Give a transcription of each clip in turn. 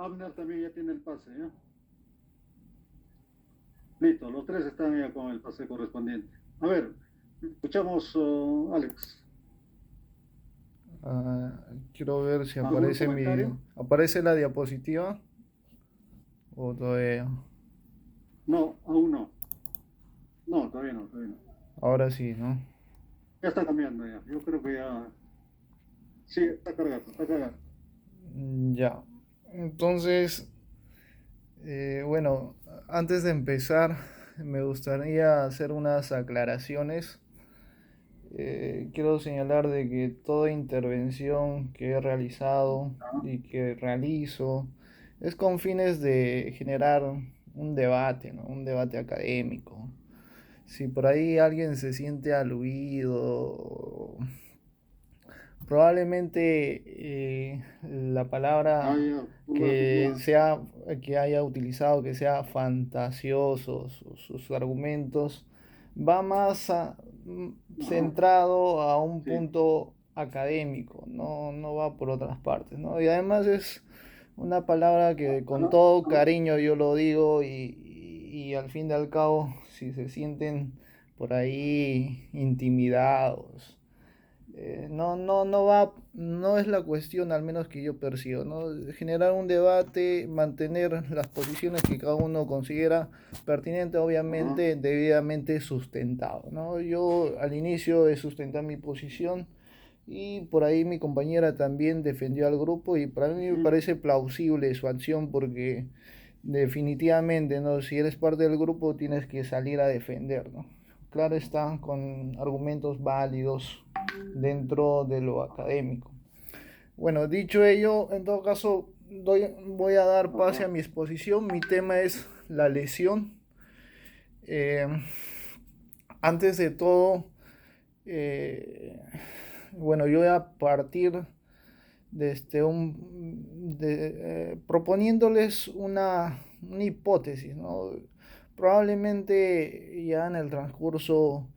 Abner también ya tiene el pase, ¿ya? Listo, los tres están ya con el pase correspondiente. A ver, escuchamos, Alex. Ah, quiero ver si ¿Algún aparece comentario? ¿Aparece la diapositiva? ¿O todavía? No, aún no. No, todavía no, todavía no. Ahora sí, ¿no? Ya está cambiando ya. Yo creo que ya. Sí, está cargando, está cargando. Ya. Entonces, bueno, antes de empezar, me gustaría hacer unas aclaraciones. Quiero señalar de que toda intervención que he realizado y que realizo es con fines de generar un debate, ¿no? Un debate académico. Si por ahí alguien se siente aludido, probablemente la Ah, palabra ya, por que haya utilizado, que sea fantasioso, sus argumentos, va más ajá, centrado a un sí. punto académico, no va por otras partes, ¿no? Y además es una palabra que con Ajá, todo ajá, cariño yo lo digo y al fin y al cabo, si se sienten por ahí intimidados, no es la cuestión, al menos que yo percibo, ¿no? Generar un debate, mantener las posiciones que cada uno considera pertinente, ajá, obviamente, debidamente sustentado, ¿no? Yo al inicio he sustentado mi posición y por ahí mi compañera también defendió al grupo y para mí me ujú, parece plausible su acción porque definitivamente, ¿no? Si eres parte del grupo tienes que salir a defender, ¿no? Claro está, con argumentos válidos dentro de lo académico. Bueno, dicho ello, en todo caso, voy a dar pase a ajá, mi exposición. Mi tema es la lesión. Eh, Antes de todo, eh, bueno, yo voy a partir de proponiéndoles una hipótesis, ¿no? Probablemente ya en el transcurso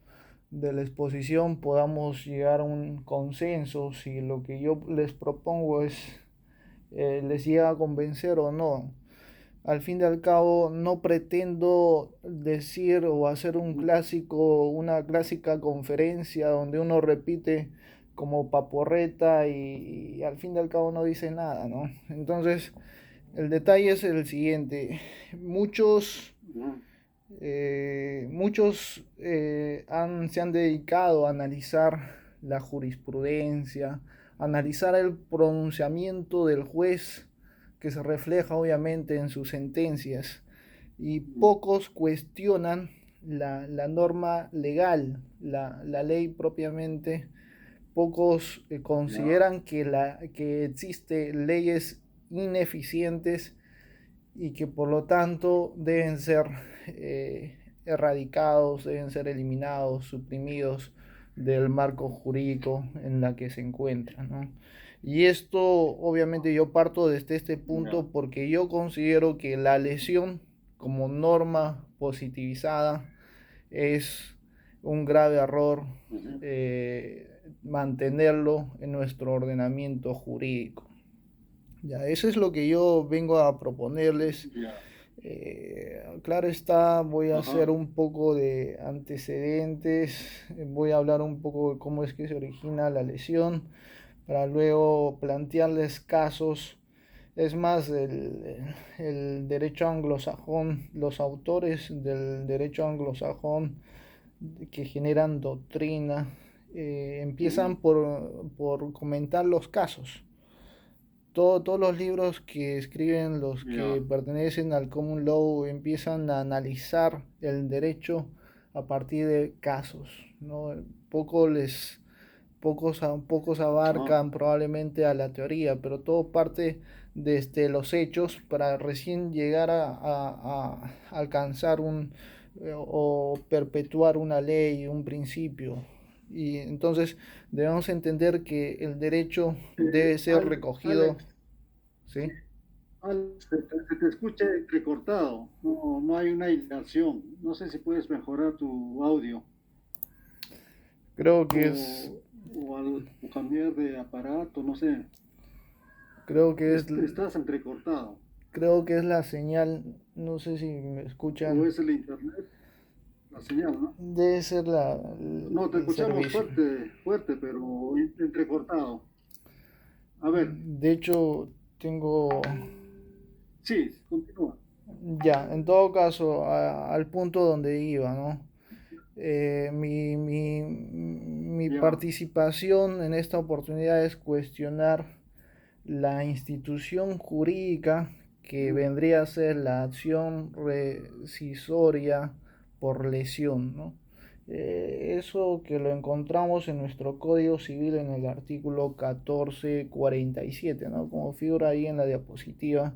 de la exposición podamos llegar a un consenso si lo que yo les propongo les llega a convencer o no. Al fin y al cabo, no pretendo decir o hacer un ujú, clásico, una clásica conferencia donde uno repite como paporreta y al fin y al cabo no dice nada, ¿no? Entonces, el detalle es el siguiente. Muchos ujú, se han dedicado a analizar la jurisprudencia, analizar el pronunciamiento del juez que se refleja obviamente en sus sentencias y ujú, pocos cuestionan la norma legal, la ley propiamente. Pocos ya, consideran que existen leyes ineficientes y que por lo tanto deben ser erradicados, deben ser eliminados, suprimidos del marco jurídico en la que se encuentran, ¿no? Y esto obviamente yo parto desde este ya, punto porque yo considero que la lesión como norma positivizada es un grave error ujú, mantenerlo en nuestro ordenamiento jurídico. Ya, eso es lo que yo vengo a proponerles. ya, Claro está, voy a hacer ajá, un poco de antecedentes, voy a hablar un poco de cómo es que se origina la lesión, para luego plantearles casos. Es más, el derecho anglosajón, los autores del derecho anglosajón que generan doctrina, empiezan ujú, por comentar los casos. Todos los libros que escriben los que ya, pertenecen al common law empiezan a analizar el derecho a partir de casos, ¿no? Poco les, pocos ajá, abarcan probablemente a la teoría, pero todo parte desde los hechos para recién llegar a alcanzar o perpetuar una ley, un principio. Y entonces debemos entender que el derecho debe ser recogido. Alex, Sí, Alex, se te escucha recortado, no, no hay una hilación. No sé si puedes mejorar tu audio creo que es, o, o cambiar de aparato, no sé. creo que es, Estás entrecortado. creo que es la señal, no sé si me o escuchan, es el internet, la señal, ¿no? debe ser No, te el escuchamos servicio. fuerte, fuerte, pero entrecortado. A ver, De hecho, tengo, sí, continúa. ya, en todo caso, al punto donde iba, ¿no? Mi Ya, participación en esta oportunidad es cuestionar la institución jurídica que ujú, vendría a ser la acción rescisoria por lesión, ¿no? Eso que lo encontramos en nuestro Código Civil en el artículo 1447, ¿no? Como figura ahí en la diapositiva,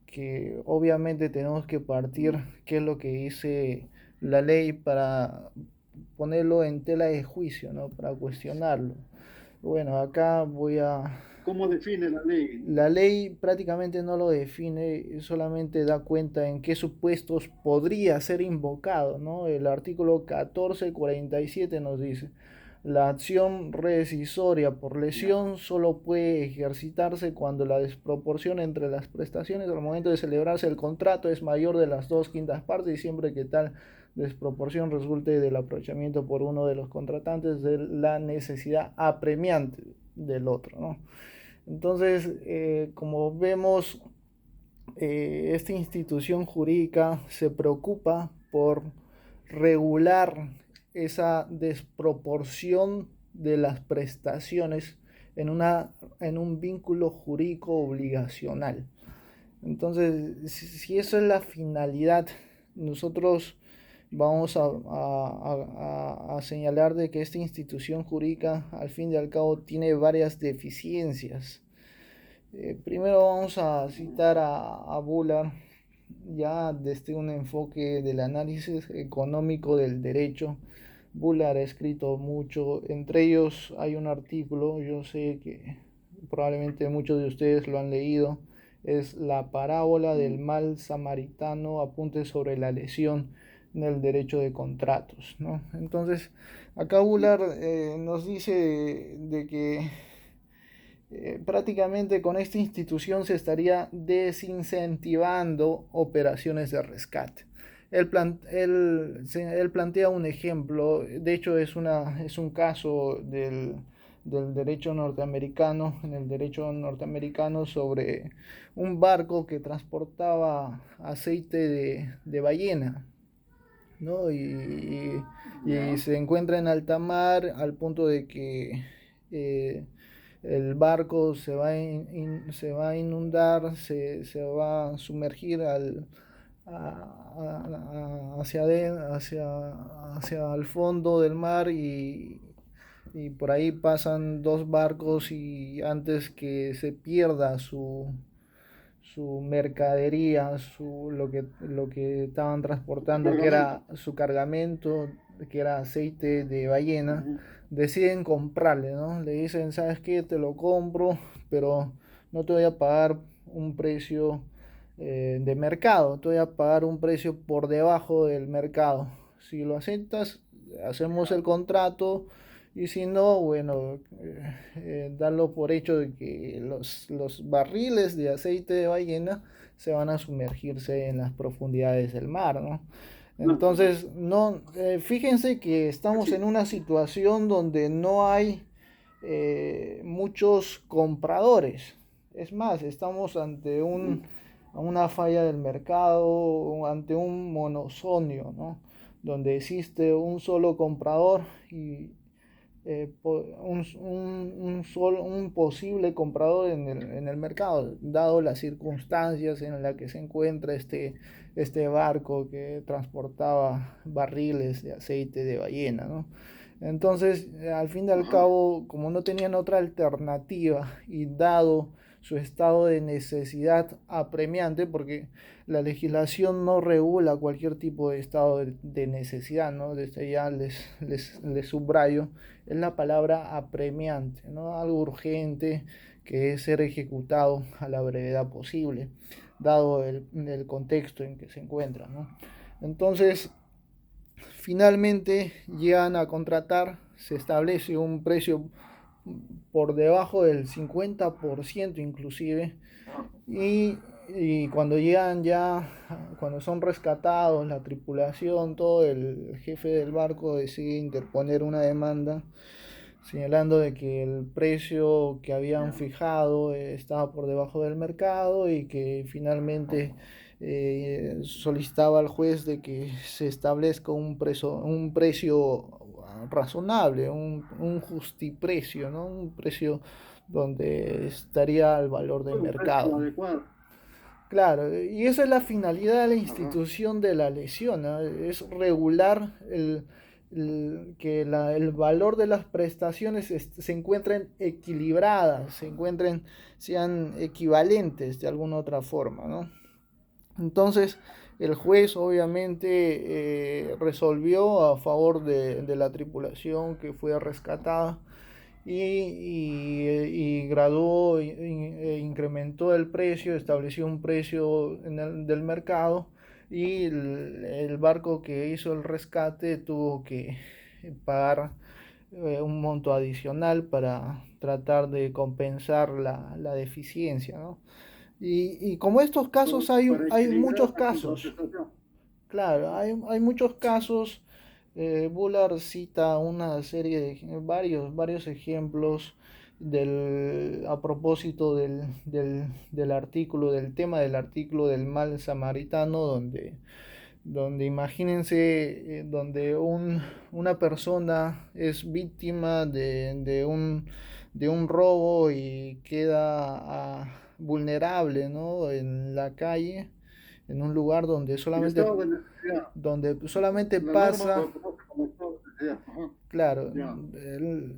que obviamente tenemos que partir qué es lo que dice la ley para ponerlo en tela de juicio, ¿no? Para cuestionarlo. Bueno, acá voy a... ¿cómo define la ley? La ley prácticamente no lo define, solamente da cuenta en qué supuestos podría ser invocado, ¿no? El artículo 1447 nos dice, la acción rescisoria por Ya, lesión solo puede ejercitarse cuando la desproporción entre las prestaciones al momento de celebrarse el contrato es mayor de las 2/5 partes y siempre que tal desproporción resulte del aprovechamiento por uno de los contratantes de la necesidad apremiante del otro, ¿no? Entonces, como vemos, esta institución jurídica se preocupa por regular esa desproporción de las prestaciones en, en un vínculo jurídico obligacional. Entonces, si eso es la finalidad, nosotros vamos a señalar de que esta institución jurídica al fin y al cabo tiene varias deficiencias. Primero vamos a citar a Bullard ya desde un enfoque del análisis económico del derecho. Bullard ha escrito mucho, entre ellos hay un artículo, yo sé que probablemente muchos de ustedes lo han leído, es La parábola del mal samaritano, apuntes sobre la lesión en el derecho de contratos, ¿no? Entonces, acá Bullard nos dice de que prácticamente con esta institución se estaría desincentivando operaciones de rescate. Él plantea un ejemplo, de hecho es un caso del derecho norteamericano, en el derecho norteamericano sobre un barco que transportaba aceite de ballena, ¿no? Y ya, se encuentra en alta mar al punto de que eh, el barco se va a inundar, se va a sumergir hacia el fondo del mar y por ahí pasan dos barcos y antes que se pierda su mercadería, lo que estaban su transportando, que cargamento. era su cargamento, que era aceite de ballena, Ujú, deciden comprarle, ¿no? Le dicen, ¿sabes qué? Te lo compro, pero no te voy a pagar un precio de mercado, te voy a pagar un precio por debajo del mercado. Si lo aceptas, hacemos el contrato y si no, bueno, darlo por hecho de que los barriles de aceite de ballena se van a sumergirse en las profundidades del mar, ¿no? no, Entonces, no, fíjense que estamos en sí, una situación donde no hay muchos compradores. Es más, estamos ante ujú, una falla del mercado, ante un monosonio, ¿no? Donde existe un solo comprador y un posible comprador en el mercado, dado las circunstancias en las que se encuentra este barco que transportaba barriles de aceite de ballena, ¿no? Entonces, al fin y al ajá, cabo, como no tenían otra alternativa y dado su estado de necesidad apremiante, porque la legislación no regula cualquier tipo de estado de necesidad, ¿no? Desde ya les subrayo, es la palabra apremiante, ¿no? Algo urgente que es ser ejecutado a la brevedad posible, dado el contexto en que se encuentra, ¿no? Entonces, finalmente llegan a contratar, se establece un precio por debajo del 50% inclusive, y y cuando llegan ya, cuando son rescatados, la tripulación, todo, el jefe del barco decide interponer una demanda señalando de que el precio que habían ya. fijado estaba por debajo del mercado y que finalmente solicitaba al juez de que se establezca un precio razonable, un justiprecio, ¿no? Un precio donde estaría el valor del Un precio mercado. adecuado. Claro, y esa es la finalidad de la Ajá. institución de la lesión, ¿no? Es regular que el valor de las prestaciones se encuentren equilibradas, sean equivalentes de alguna otra forma, ¿no? Entonces, el juez obviamente resolvió a favor de la tripulación que fue rescatada y graduó e incrementó el precio, estableció un precio del mercado y el barco que hizo el rescate tuvo que pagar un monto adicional para tratar de compensar la deficiencia, ¿no? Y como estos casos Para hay equilibrar muchos la casos. contraprestación. Claro, hay muchos casos. Bullard cita una serie de varios ejemplos a propósito del artículo, del tema del artículo del mal samaritano, donde imagínense, donde una persona es víctima de un robo y queda vulnerable, ¿no? En la calle, en un lugar En estado de necesidad. donde solamente La norma pasa, lo conoce como estado de necesidad. Ajá. claro, Ya.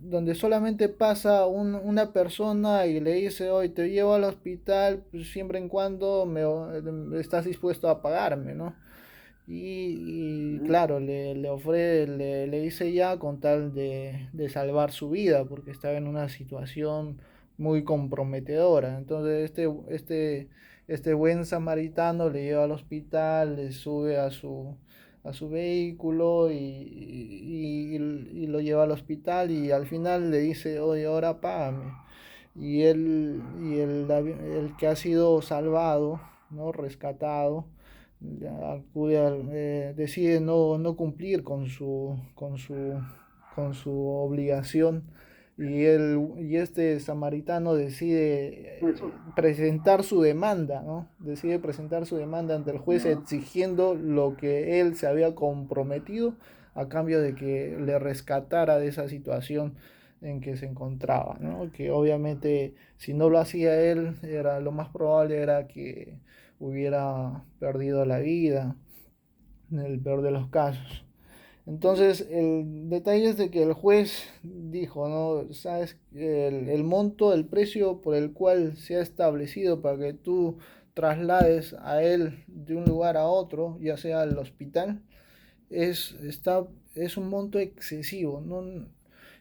donde solamente pasa una persona y le dice, hoy te llevo al hospital, pues, siempre en cuando estás dispuesto a pagarme, ¿no? Y Ujú. claro, le dice ya con tal de salvar su vida, porque estaba en una situación muy comprometedora. Entonces este buen samaritano le lleva al hospital, le sube a su vehículo y lo lleva al hospital y al final le dice, oye, ahora págame. El que ha sido salvado, ¿no? Rescatado, decide no cumplir con su obligación y este samaritano decide Eso. presentar su demanda, ¿no? Decide presentar su demanda ante el juez Ya. exigiendo lo que él se había comprometido a cambio de que le rescatara de esa situación en que se encontraba, ¿no? Que obviamente si no lo hacía él, lo más probable era que hubiera perdido la vida, en el peor de los casos. Entonces, el detalle es de que el juez dijo, ¿no? Sabes, el monto, el precio por el cual se ha establecido para que tú traslades a él de un lugar a otro, ya sea al hospital, es un monto excesivo, ¿no?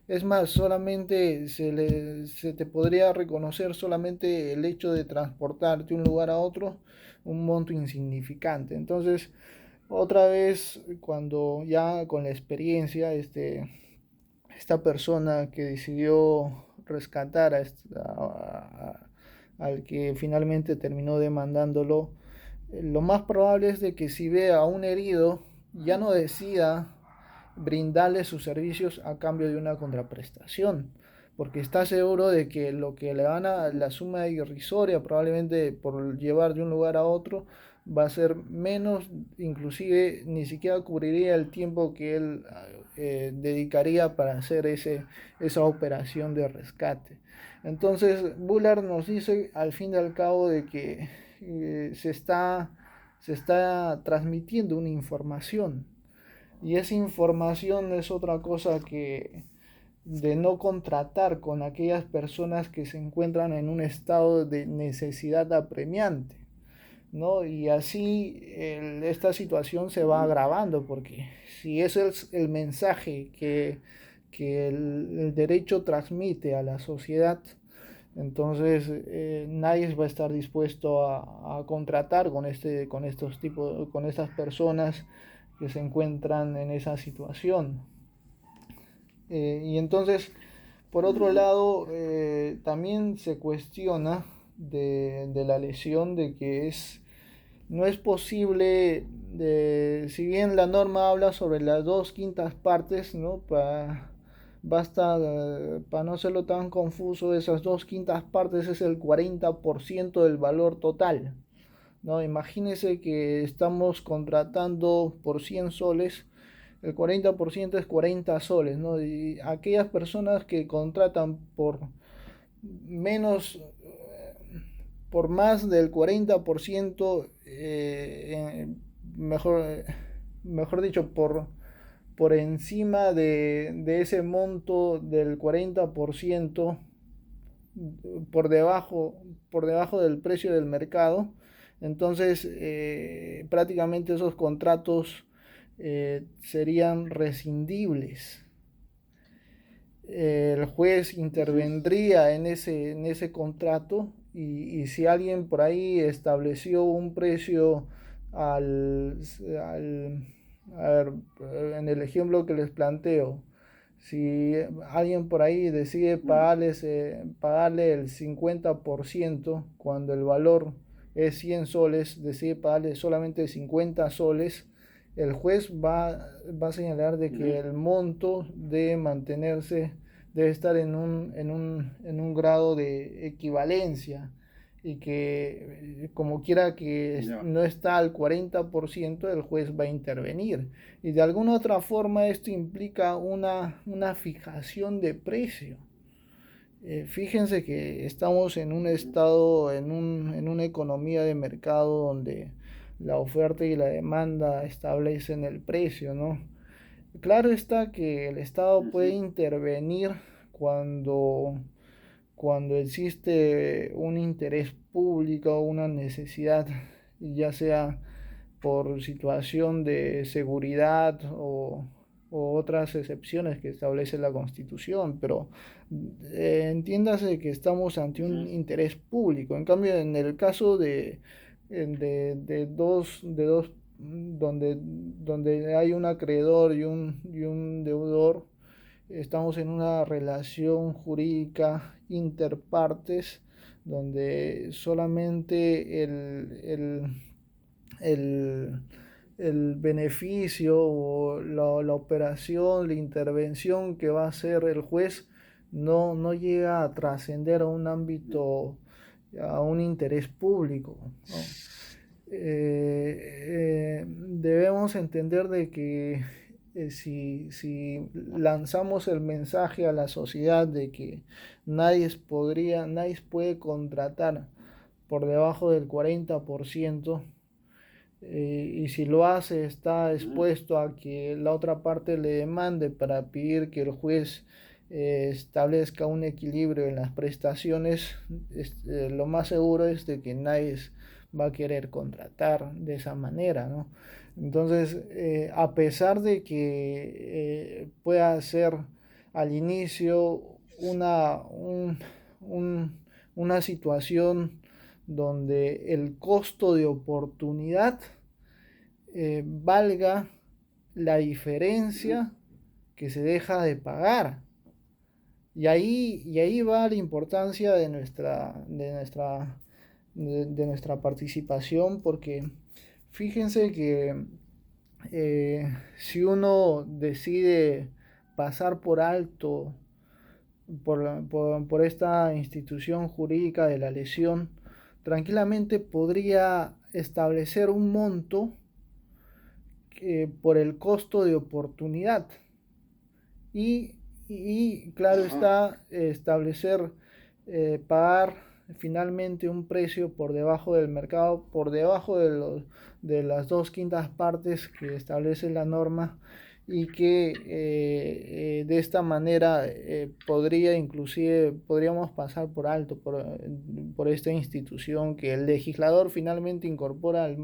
Es más, solamente se te podría reconocer solamente el hecho de transportarte de un lugar a otro, un monto insignificante. Entonces, otra vez, cuando ya con la experiencia, esta persona que decidió rescatar al que finalmente terminó demandándolo, lo más probable es de que si ve a un herido, ya no decida brindarle sus servicios a cambio de una contraprestación, porque está seguro de que lo que le van a la suma irrisoria probablemente por llevar de un lugar a otro va a ser menos, inclusive ni siquiera cubriría el tiempo que él dedicaría para hacer esa operación de rescate. Entonces Bullard nos dice al fin y al cabo de que se está transmitiendo una información y esa información es otra cosa que de no contratar con aquellas personas que se encuentran en un estado de necesidad apremiante, ¿no? Y así esta situación se va Ujú. agravando porque si ese es el mensaje que el derecho transmite a la sociedad, entonces nadie va a estar dispuesto a contratar con estas personas que se encuentran en esa situación. Y entonces, por otro Ujú. lado, también se cuestiona de la lesión, de que no es posible, si bien la norma habla sobre las 2/5 partes, ¿no? Basta, para no hacerlo tan confuso, esas 2/5 partes es el 40% del valor total, ¿no? Imagínese que estamos contratando por 100 soles, el 40% es 40 soles, ¿no? Y aquellas personas que contratan menos, por más del 40%, mejor, mejor dicho, por encima de ese monto del 40%, por debajo del precio del mercado. Entonces, prácticamente esos contratos serían rescindibles. El juez intervendría en ese contrato, y si alguien por ahí estableció un precio al, al a ver, en el ejemplo que les planteo, si alguien por ahí decide pagarle el 50% cuando el valor es 100 soles, decide pagarle solamente 50 soles, el juez va a señalar de que el monto debe mantenerse, debe estar en un grado de equivalencia, y que como quiera que no está al 40%, el juez va a intervenir. Y de alguna otra forma esto implica una fijación de precio. Fíjense que estamos en un estado, en una economía de mercado donde la oferta y la demanda establecen el precio, ¿no? Claro está que el Estado puede intervenir cuando, cuando existe un interés público o una necesidad, ya sea por situación de seguridad o otras excepciones que establece la Constitución, pero entiéndase que estamos ante un interés público. En cambio, en el caso de dos donde hay un acreedor y un deudor, estamos en una relación jurídica interpartes, donde solamente el, el beneficio o la operación, la intervención que va a hacer el juez no llega a trascender a un ámbito, a un interés público, ¿no? Debemos entender de que si lanzamos el mensaje a la sociedad de que nadie puede contratar por debajo del 40%, y si lo hace está expuesto a que la otra parte le demande para pedir que el juez establezca un equilibrio en las prestaciones, lo más seguro es de que nadie va a querer contratar de esa manera, ¿no? Entonces, a pesar de que pueda ser al inicio una situación donde el costo de oportunidad valga la diferencia que se deja de pagar. Y ahí va la importancia de nuestra participación, porque fíjense que si uno decide pasar por alto por esta institución jurídica de la lesión, tranquilamente podría establecer un monto por el costo de oportunidad, y, y claro está, establecer, pagar finalmente un precio por debajo del mercado, por debajo de las 2/5 partes que establece la norma, y que de esta manera podríamos pasar por alto por esta institución que el legislador finalmente incorpora a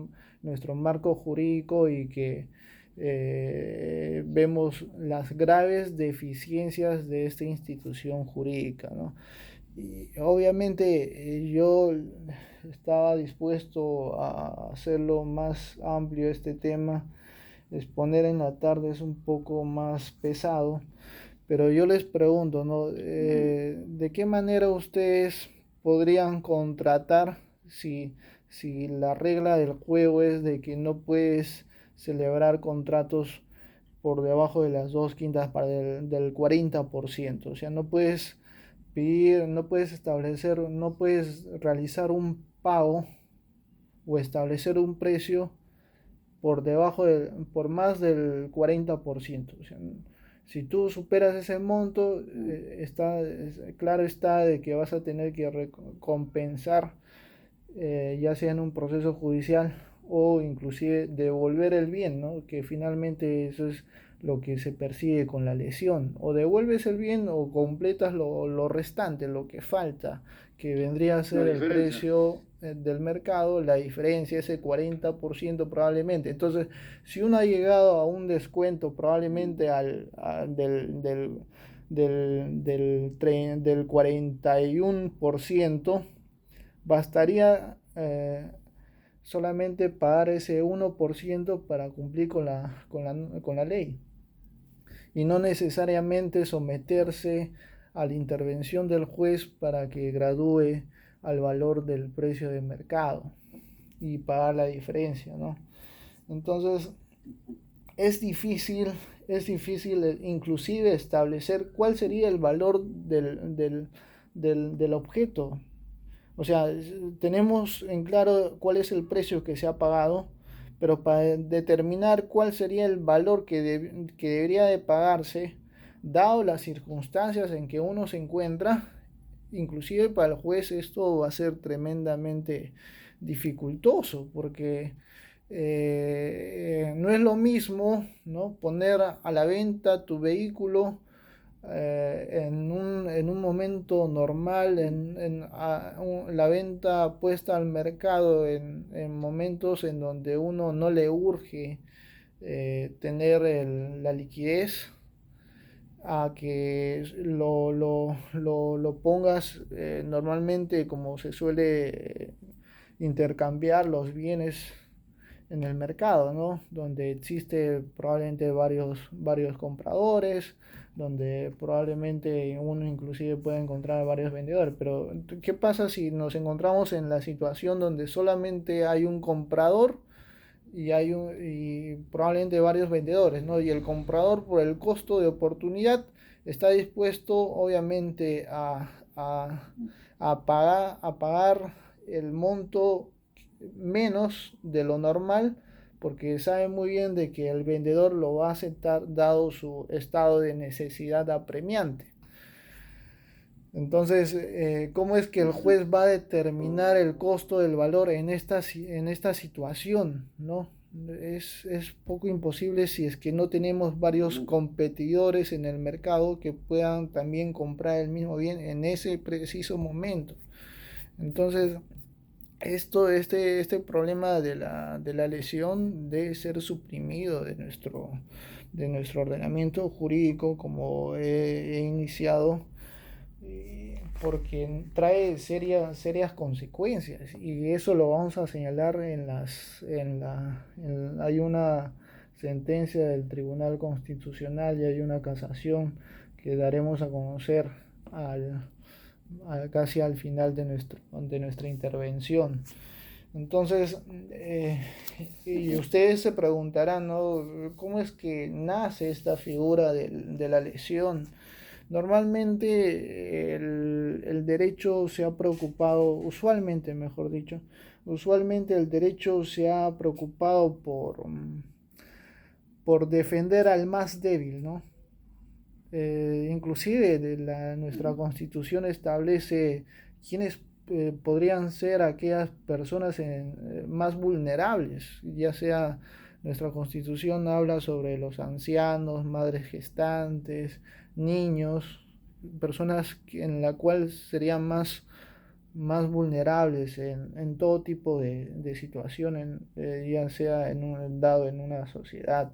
nuestro marco jurídico, y que vemos las graves deficiencias de esta institución jurídica, ¿no? Y obviamente yo estaba dispuesto a hacerlo más amplio este tema. Exponer en la tarde es un poco más pesado, pero yo les pregunto, ¿no? ¿De qué manera ustedes podrían contratar si la regla del juego es de que no puedes celebrar contratos por debajo de las 2/5 del 40%. O sea, no puedes pedir, no puedes establecer, no puedes realizar un pago o establecer un precio por más del 40%. O sea, si tú superas ese monto, claro está de que vas a tener que compensar, ya sea en un proceso judicial o inclusive devolver el bien, ¿no? Que finalmente eso es lo que se persigue con la lesión. O devuelves el bien o completas lo restante, lo que falta, que vendría a La ser el diferencia. precio del mercado, la diferencia, ese 40% probablemente. Entonces, si uno ha llegado a un descuento probablemente del 41%, bastaría solamente pagar ese 1% para cumplir con la ley y no necesariamente someterse a la intervención del juez para que gradúe al valor del precio de mercado y pagar la diferencia, ¿no? Entonces es difícil, es difícil inclusive establecer cuál sería el valor del objeto. O sea, tenemos en claro cuál es el precio que se ha pagado, pero para determinar cuál sería el valor que debería de pagarse, dado las circunstancias en que uno se encuentra, inclusive para el juez esto va a ser tremendamente dificultoso, porque no es lo mismo, ¿no?, poner a la venta tu vehículo en un momento normal, la venta puesta al mercado en momentos en donde uno no le urge tener la liquidez, a que lo pongas normalmente como se suele intercambiar los bienes en el mercado, ¿no? Donde existe probablemente varios compradores, donde probablemente uno inclusive puede encontrar varios vendedores. Pero ¿qué pasa si nos encontramos en la situación donde solamente hay un comprador y probablemente varios vendedores, ¿no? Y el comprador, por el costo de oportunidad, está dispuesto obviamente a pagar el monto menos de lo normal, porque sabe muy bien de que el vendedor lo va a aceptar dado su estado de necesidad apremiante. Entonces, ¿cómo es que el juez va a determinar el costo del valor en esta situación, ¿no? Es poco imposible si es que no tenemos varios competidores en el mercado que puedan también comprar el mismo bien en ese preciso momento. Entonces, este problema de la lesión debe ser suprimido de nuestro ordenamiento jurídico, como he iniciado, porque trae serias consecuencias, y eso lo vamos a señalar hay una sentencia del Tribunal Constitucional y hay una casación que daremos a conocer casi al final de nuestra intervención. Entonces, y ustedes se preguntarán, ¿no?, ¿cómo es que nace esta figura de la lesión? Normalmente el derecho se ha preocupado, usualmente el derecho se ha preocupado por defender al más débil, ¿no? Inclusive nuestra Constitución establece quiénes podrían ser aquellas personas más vulnerables, ya sea nuestra Constitución habla sobre los ancianos, madres gestantes, niños, personas en la cual serían más vulnerables en todo tipo de situación, ya sea dado en una sociedad.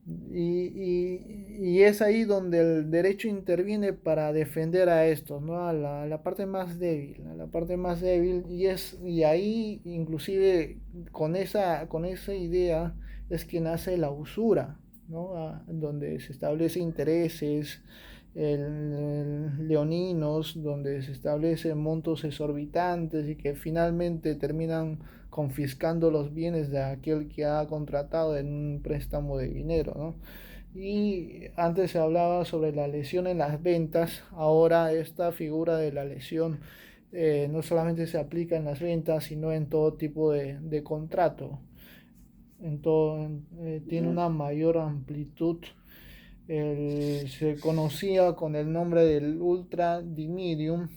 Y es ahí donde el derecho interviene para defender a estos, ¿no? A la parte más débil, y ahí inclusive con esa idea es que nace la usura, ¿no? Donde se establece intereses el leoninos, donde se establecen montos exorbitantes y que finalmente terminan confiscando los bienes de aquel que ha contratado en un préstamo de dinero, ¿no? Y antes se hablaba sobre la lesión en las ventas, ahora esta figura de la lesión no solamente se aplica en las ventas, sino en todo tipo de contrato. Tiene Ya. una mayor amplitud. Se conocía con el nombre del ultra dimidium,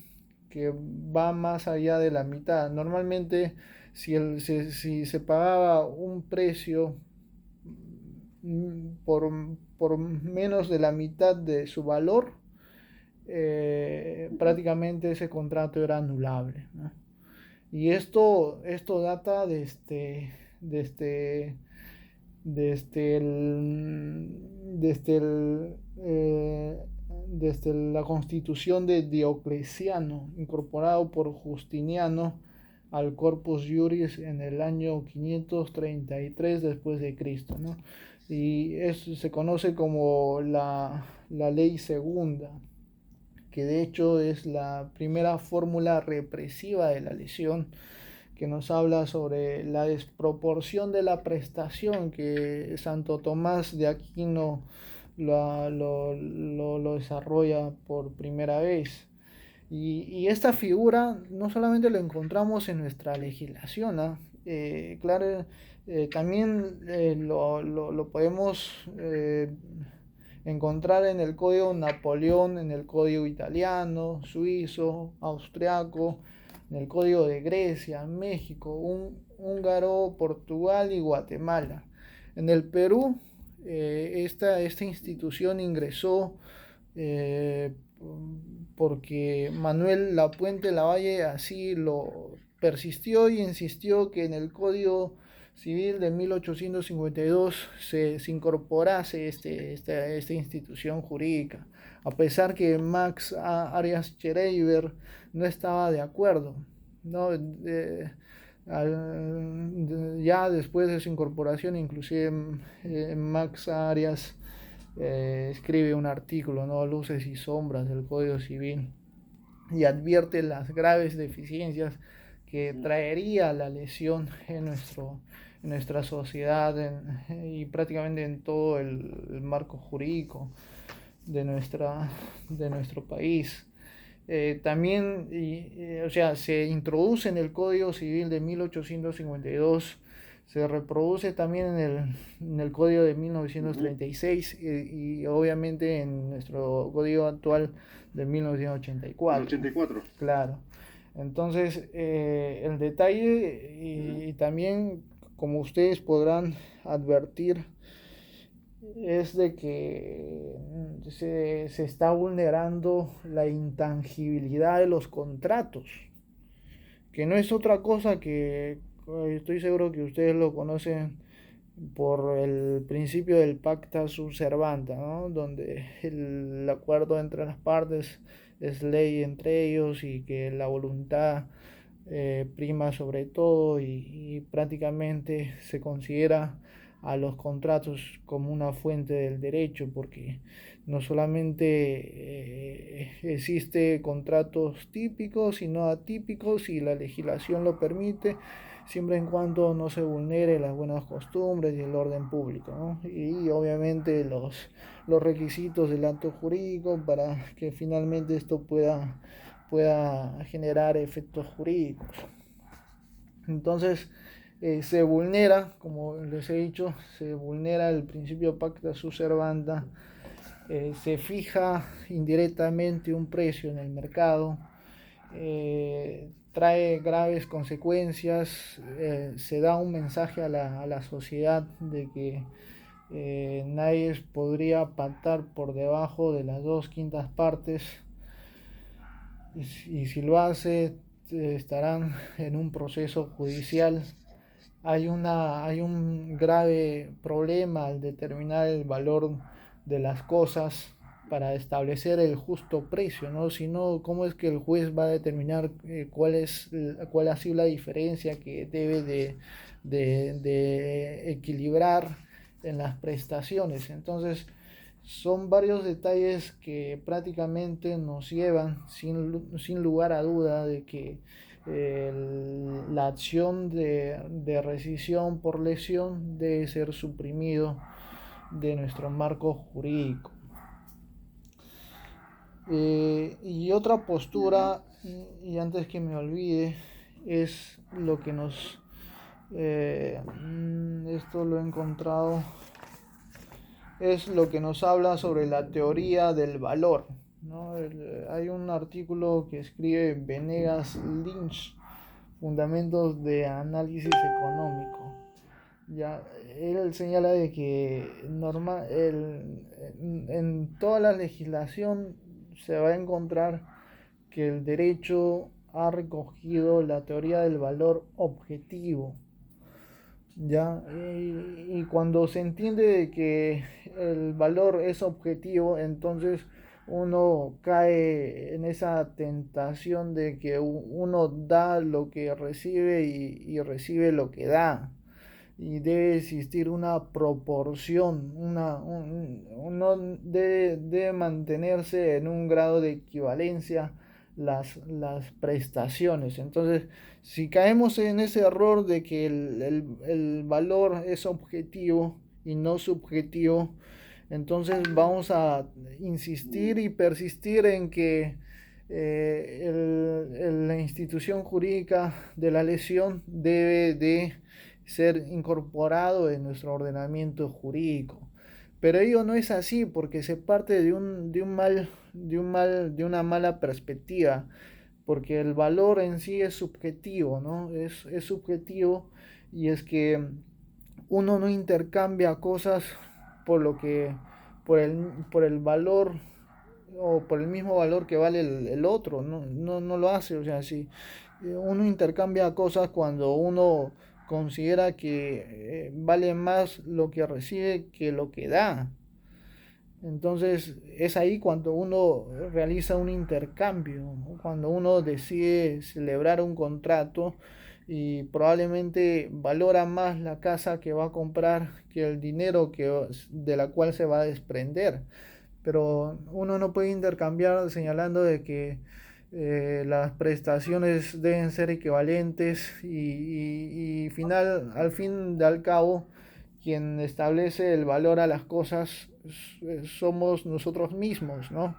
que va más allá de la mitad. Normalmente, si se pagaba un precio por, por menos de la mitad de su valor, prácticamente ese contrato era anulable, ¿no? Y esto data desde el, desde el, eh, desde la constitución de Diocleciano, incorporado por Justiniano al Corpus Juris en el año 533 después de Cristo, ¿no? Y se conoce como la ley segunda, que de hecho es la primera fórmula represiva de la lesión, que nos habla sobre la desproporción de la prestación, que Santo Tomás de Aquino lo desarrolla por primera vez. Y esta figura no solamente lo encontramos en nuestra legislación, ¿no? Claro, también lo podemos encontrar en el código Napoleón, en el código italiano, suizo, austriaco, en el código de Grecia, México, húngaro, Portugal y Guatemala. En el Perú, esta institución ingresó eh, porque Manuel Lapuente Lavalle así lo persistió y insistió que en el Código Civil de 1852 se incorporase esta institución jurídica, a pesar que Max Arias Schreiber no estaba de acuerdo, ¿no? Ya después de su incorporación, inclusive Max Arias escribe un artículo, ¿no? Luces y sombras del Código Civil, y advierte las graves deficiencias que traería la lesión en nuestra sociedad y prácticamente en todo el marco jurídico de nuestro país. También, o sea, se introduce en el Código Civil de 1852, se reproduce también en el Código de 1936 y obviamente en nuestro Código actual de Del 1984. 84. Claro. Entonces, el detalle y también, como ustedes podrán advertir, es de que se está vulnerando la intangibilidad de los contratos, que no es otra cosa que, estoy seguro que ustedes lo conocen por el principio del pacta sunt servanda, ¿no? Donde el acuerdo entre las partes es ley entre ellos y que la voluntad prima sobre todo y prácticamente se considera a los contratos como una fuente del derecho, porque no solamente existe contratos típicos, sino atípicos, y la legislación lo permite, siempre en cuanto no se vulnere las buenas costumbres y el orden público, ¿no? Y obviamente los requisitos del acto jurídico para que finalmente esto pueda generar efectos jurídicos. Entonces, se vulnera, como les he dicho, se vulnera el principio pacta sunt servanda, se fija indirectamente un precio en el mercado, trae graves consecuencias, se da un mensaje a la sociedad de que nadie podría pactar por debajo de las 2/5 partes, y si lo hace estarán en un proceso judicial. Hay un grave problema al determinar el valor de las cosas para establecer el justo precio, ¿no? Si no, ¿cómo es que el juez va a determinar cuál ha sido la diferencia que debe de equilibrar en las prestaciones? Entonces, son varios detalles que prácticamente nos llevan sin lugar a duda de que la acción de rescisión por lesión debe ser suprimido de nuestro marco jurídico. Y otra postura, y antes que me olvide, es lo que nos... esto lo he encontrado, es lo que nos habla sobre la teoría del valor, ¿no? Hay un artículo que escribe Venegas Lynch, Fundamentos de Análisis Económico. Ya, él señala de que en toda la legislación se va a encontrar que el derecho ha recogido la teoría del valor objetivo. Ya, y cuando se entiende de que el valor es objetivo, entonces uno cae en esa tentación de que uno da lo que recibe y recibe lo que da. Y debe existir una proporción, uno debe mantenerse en un grado de equivalencia las prestaciones. Entonces, si caemos en ese error de que el valor es objetivo y no subjetivo, entonces vamos a insistir y persistir en que la institución jurídica de la lesión debe de ser incorporado en nuestro ordenamiento jurídico. Pero ello no es así porque se parte de una mala perspectiva, porque el valor en sí es subjetivo, ¿no? Es subjetivo, y es que uno no intercambia cosas por lo que por el valor o por el mismo valor que vale el otro, no lo hace. O sea, si uno intercambia cosas cuando uno considera que vale más lo que recibe que lo que da. Entonces es ahí cuando uno realiza un intercambio, ¿no? Cuando uno decide celebrar un contrato y probablemente valora más la casa que va a comprar que el dinero de la cual se va a desprender. Pero uno no puede intercambiar señalando de que las prestaciones deben ser equivalentes y al fin y al cabo quien establece el valor a las cosas somos nosotros mismos, ¿no?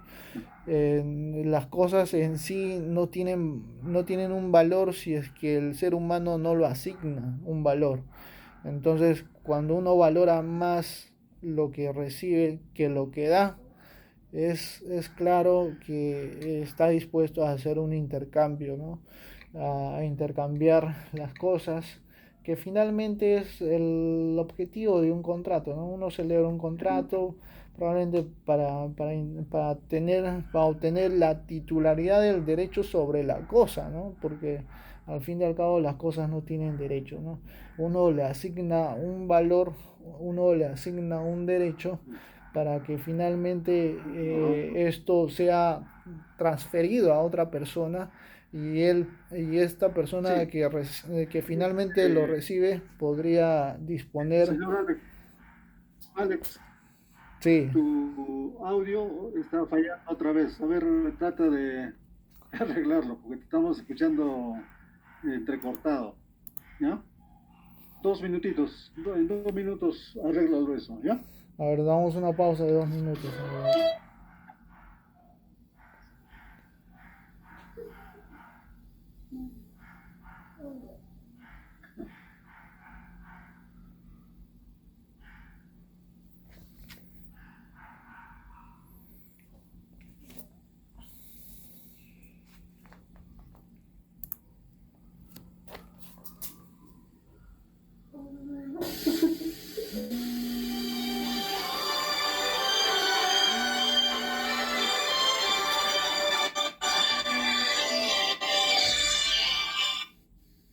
Las cosas en sí no tienen un valor si es que el ser humano no lo asigna un valor. Entonces, cuando uno valora más lo que recibe que lo que da, es claro que está dispuesto a hacer un intercambio, ¿no? A intercambiar las cosas, que finalmente es el objetivo de un contrato, ¿no? Uno celebra un contrato probablemente para obtener la titularidad del derecho sobre la cosa, ¿no? Porque al fin y al cabo las cosas no tienen derecho, ¿no? Uno le asigna un valor, uno le asigna un derecho para que finalmente esto sea transferido a otra persona, y esta persona Sí, que finalmente lo recibe podría disponer. señor Alex, Sí, tu audio está fallando otra vez. A ver, trata de arreglarlo, porque te estamos escuchando entrecortado. ¿Ya? 2 minutitos. En 2 minutos arréglalo eso. ¿Ya? a ver, damos una pausa de 2 minutos.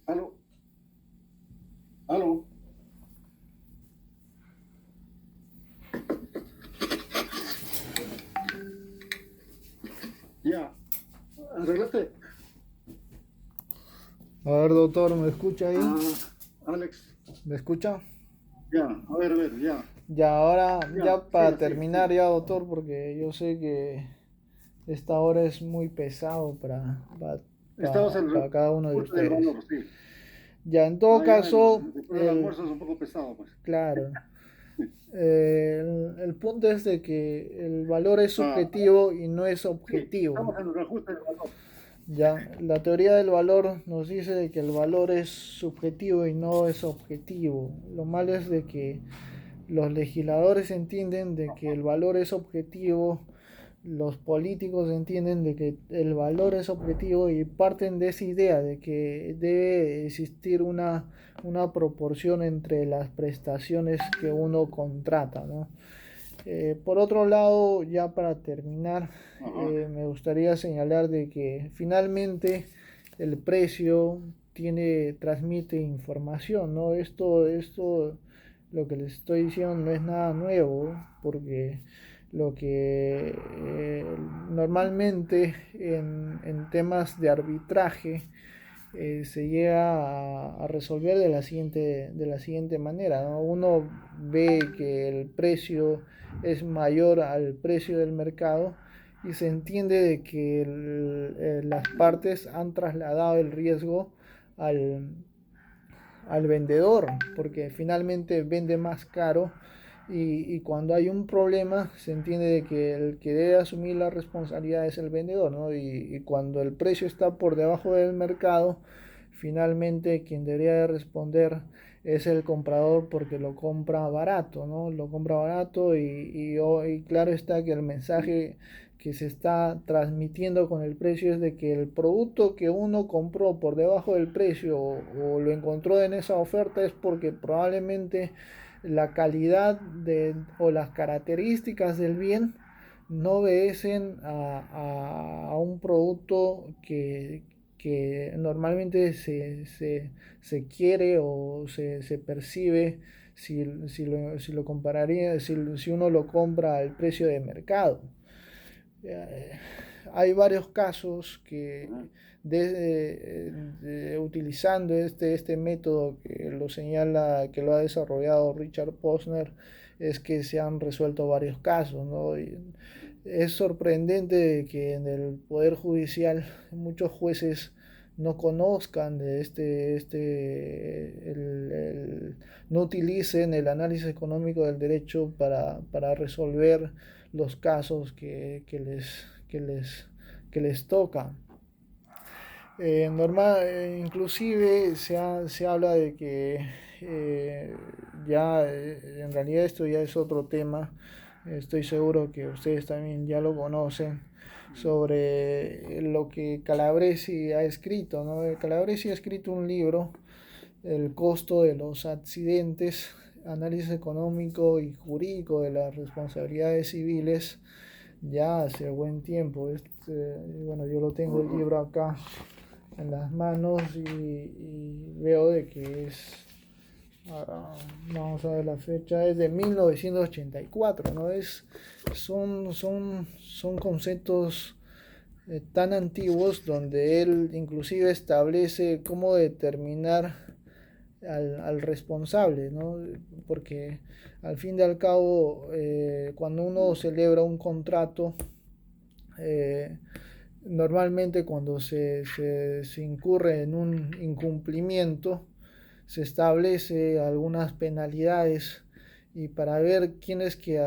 Aló, aló. Ya, arreglate. A ver, doctor, ¿me escucha ahí? Alex, ¿Me escucha? ya, a ver, ya. Ya ahora, Ya, ya para siga, siga, terminar siga. ya, doctor, porque yo sé que esta hora es muy pesado Estamos en el para cada uno de reporte del ustedes. valor, sí. Ya, en todo Ah, ya, caso, después del almuerzo es un poco pesado, pues. claro, el punto es de que el valor es Ah, subjetivo y no es sí, objetivo. estamos en el reajuste del valor. Ya, la teoría del valor nos dice de que el valor es subjetivo y no es objetivo. Lo malo es de que los legisladores entienden de que el valor es objetivo, los políticos entienden de que el valor es objetivo y parten de esa idea de que debe existir una proporción entre las prestaciones que uno contrata, ¿no? Por otro lado, ya para terminar, Ajá. me gustaría señalar de que finalmente el precio transmite información, ¿no? Esto, lo que les estoy diciendo no es nada nuevo, porque lo que normalmente en temas de arbitraje se llega a resolver de la siguiente manera, ¿no? Uno ve que el precio es mayor al precio del mercado y se entiende de que las partes han trasladado el riesgo al, al vendedor, porque finalmente vende más caro y cuando hay un problema se entiende de que el que debe asumir la responsabilidad es el vendedor, ¿no? Y cuando el precio está por debajo del mercado, finalmente quien debería de responder es el comprador porque lo compra barato, ¿no? Lo compra barato y claro está que el mensaje que se está transmitiendo con el precio es de que el producto que uno compró por debajo del precio o lo encontró en esa oferta es porque probablemente la calidad o las características del bien no obedecen a un producto que normalmente se quiere o se percibe si lo compararía, si uno lo compra al precio de mercado. Eh, Hay varios casos que Ajá. utilizando este método que lo señala, que lo ha desarrollado Richard Posner, es que se han resuelto varios casos, ¿no? Y es sorprendente que en el Poder Judicial muchos jueces no conozcan de no utilicen el análisis económico del derecho para resolver los casos que les toca. Inclusive se habla de que en realidad esto ya es otro tema, estoy seguro que ustedes también ya lo conocen, sobre lo que Calabresi ha escrito, ¿no? Calabresi ha escrito un libro, El costo de los accidentes, análisis económico y jurídico de las responsabilidades civiles, ya hace buen tiempo. Bueno, yo lo tengo el Ajá. libro acá en las manos y veo de que vamos a ver la fecha, es de 1984, ¿no? Son conceptos tan antiguos donde él inclusive establece cómo determinar al responsable, ¿no? Porque al fin y al cabo, cuando uno celebra un contrato, eh, normalmente cuando se incurre en un incumplimiento, se establece algunas penalidades y para ver quién es que